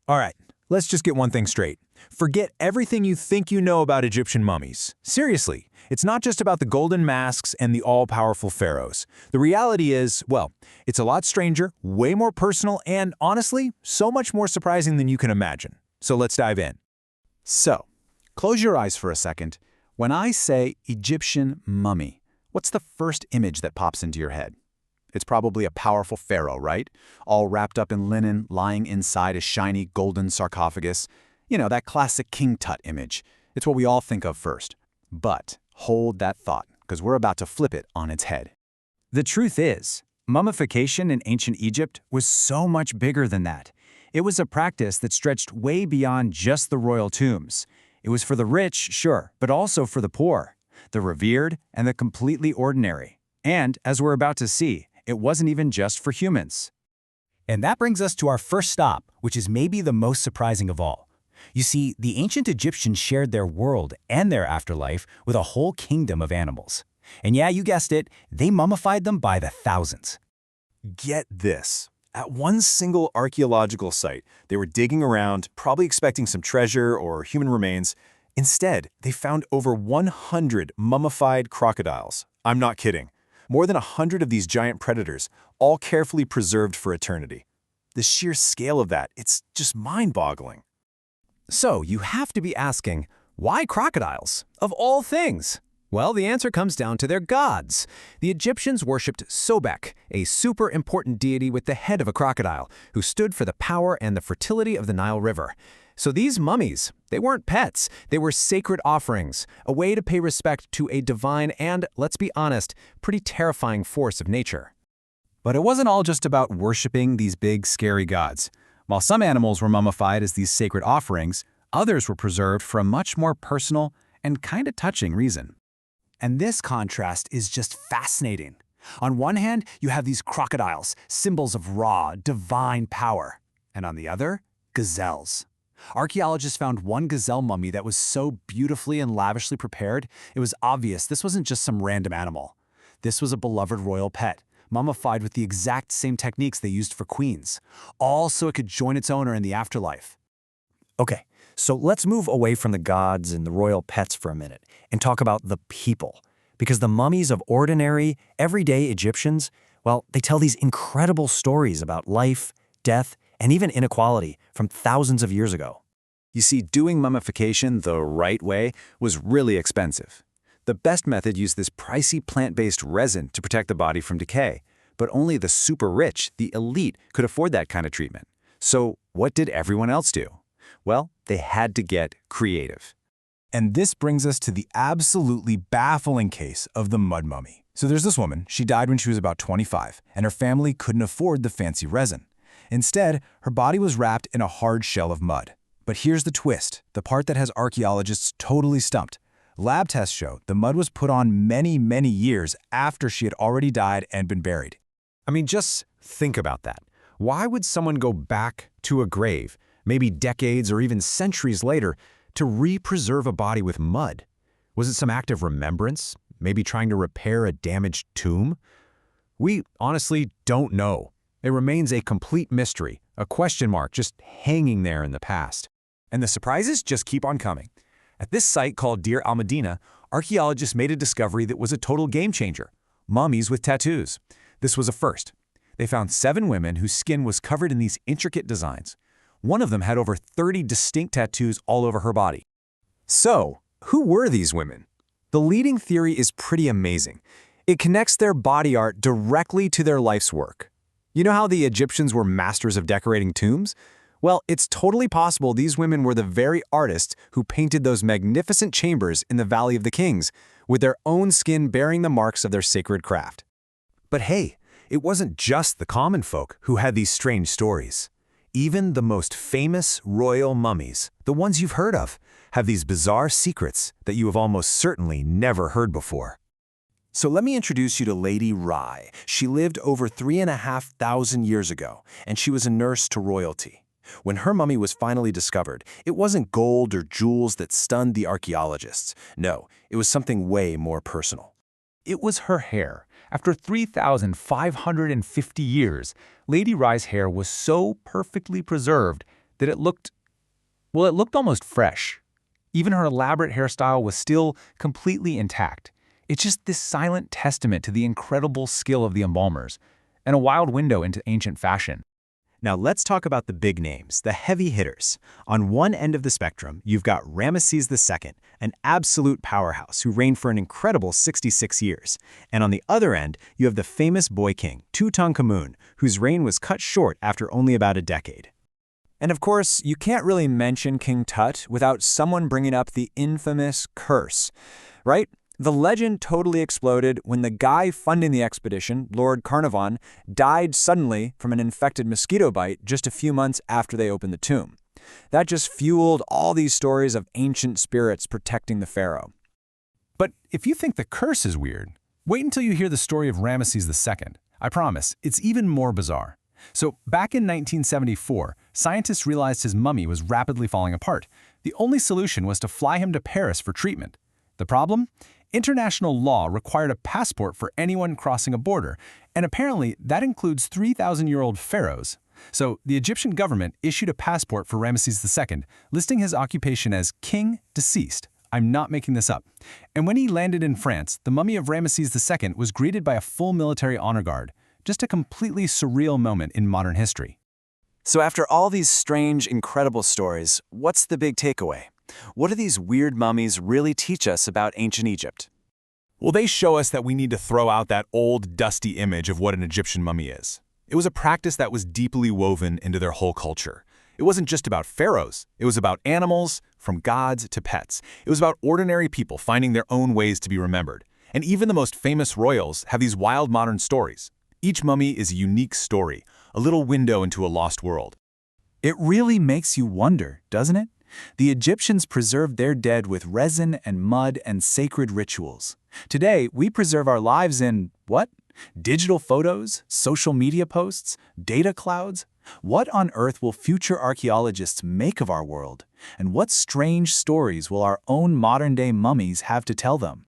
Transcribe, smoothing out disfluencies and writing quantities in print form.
All right, let's just get one thing straight. Forget everything you think you know about Egyptian mummies. Seriously, it's not just about the golden masks and the all-powerful pharaohs. The reality is, well, it's a lot stranger, way more personal, and honestly, so much more surprising than you can imagine. So let's dive in. So, close your eyes for a second. When I say Egyptian mummy, what's the first image that pops into your head? It's probably a powerful pharaoh, right? All wrapped up in linen, lying inside a shiny golden sarcophagus. You know, that classic King Tut image. It's what we all think of first. But hold that thought, because we're about to flip it on its head. The truth is, mummification in ancient Egypt was so much bigger than that. It was a practice that stretched way beyond just the royal tombs. It was for the rich, sure, but also for the poor, the revered, and the completely ordinary. And, as we're about to see, it wasn't even just for humans. And that brings us to our first stop, which is maybe the most surprising of all. You see, the ancient Egyptians shared their world and their afterlife with a whole kingdom of animals. And yeah, you guessed it, they mummified them by the thousands. Get this. At one single archaeological site, they were digging around, probably expecting some treasure or human remains. Instead, they found over 100 mummified crocodiles. I'm not kidding. More than 100 of these giant predators, all carefully preserved for eternity. The sheer scale of that, it's just mind-boggling. So you have to be asking, why crocodiles? Of all things? Well, the answer comes down to their gods. The Egyptians worshipped Sobek, a super important deity with the head of a crocodile, who stood for the power and the fertility of the Nile River. So these mummies, they weren't pets, they were sacred offerings, a way to pay respect to a divine and, let's be honest, pretty terrifying force of nature. But it wasn't all just about worshiping these big, scary gods. While some animals were mummified as these sacred offerings, others were preserved for a much more personal and kind of touching reason. And this contrast is just fascinating. On one hand, you have these crocodiles, symbols of raw, divine power. And on the other, gazelles. Archaeologists found one gazelle mummy that was so beautifully and lavishly prepared, it was obvious this wasn't just some random animal. This was a beloved royal pet, mummified with the exact same techniques they used for queens, all so it could join its owner in the afterlife. Okay, so let's move away from the gods and the royal pets for a minute and talk about the people. Because the mummies of ordinary, everyday Egyptians, well, they tell these incredible stories about life, death, and even inequality from thousands of years ago. You see, doing mummification the right way was really expensive. The best method used this pricey plant-based resin to protect the body from decay, but only the super rich, the elite, could afford that kind of treatment. So what did everyone else do? Well, they had to get creative. And this brings us to the absolutely baffling case of the mud mummy. So there's this woman, she died when she was about 25, and her family couldn't afford the fancy resin. Instead, her body was wrapped in a hard shell of mud. But here's the twist, the part that has archaeologists totally stumped. Lab tests show the mud was put on many, many years after she had already died and been buried. I mean, just think about that. Why would someone go back to a grave, maybe decades or even centuries later, to re-preserve a body with mud? Was it some act of remembrance? Maybe trying to repair a damaged tomb? We honestly don't know. It remains a complete mystery, a question mark just hanging there in the past. And the surprises just keep on coming. At this site called Deir al-Medina, archaeologists made a discovery that was a total game changer: mummies with tattoos. This was a first. They found 7 women whose skin was covered in these intricate designs. One of them had over 30 distinct tattoos all over her body. So, who were these women? The leading theory is pretty amazing. It connects their body art directly to their life's work. You know how the Egyptians were masters of decorating tombs? Well, it's totally possible these women were the very artists who painted those magnificent chambers in the Valley of the Kings, with their own skin bearing the marks of their sacred craft. But hey, it wasn't just the common folk who had these strange stories. Even the most famous royal mummies, the ones you've heard of, have these bizarre secrets that you have almost certainly never heard before. So let me introduce you to Lady Rai. She lived over 3,500 years ago, and she was a nurse to royalty. When her mummy was finally discovered, it wasn't gold or jewels that stunned the archaeologists. No, it was something way more personal. It was her hair. After 3,550 years, Lady Rai's hair was so perfectly preserved that it looked almost fresh. Even her elaborate hairstyle was still completely intact. It's just this silent testament to the incredible skill of the embalmers, and a wild window into ancient fashion. Now let's talk about the big names, the heavy hitters. On one end of the spectrum, you've got Ramesses II, an absolute powerhouse who reigned for an incredible 66 years. And on the other end, you have the famous boy king, Tutankhamun, whose reign was cut short after only about a decade. And of course, you can't really mention King Tut without someone bringing up the infamous curse, right? The legend totally exploded when the guy funding the expedition, Lord Carnarvon, died suddenly from an infected mosquito bite just a few months after they opened the tomb. That just fueled all these stories of ancient spirits protecting the pharaoh. But if you think the curse is weird, wait until you hear the story of Ramesses II. I promise, it's even more bizarre. So back in 1974, scientists realized his mummy was rapidly falling apart. The only solution was to fly him to Paris for treatment. The problem? International law required a passport for anyone crossing a border, and apparently that includes 3,000-year-old pharaohs. So the Egyptian government issued a passport for Ramesses II, listing his occupation as king deceased. I'm not making this up. And when he landed in France, the mummy of Ramesses II was greeted by a full military honor guard. Just a completely surreal moment in modern history. So after all these strange, incredible stories, what's the big takeaway? What do these weird mummies really teach us about ancient Egypt? Well, they show us that we need to throw out that old, dusty image of what an Egyptian mummy is. It was a practice that was deeply woven into their whole culture. It wasn't just about pharaohs. It was about animals, from gods to pets. It was about ordinary people finding their own ways to be remembered. And even the most famous royals have these wild modern stories. Each mummy is a unique story, a little window into a lost world. It really makes you wonder, doesn't it? The Egyptians preserved their dead with resin and mud and sacred rituals. Today, we preserve our lives in, what? Digital photos, social media posts, data clouds? What on earth will future archaeologists make of our world? And what strange stories will our own modern-day mummies have to tell them?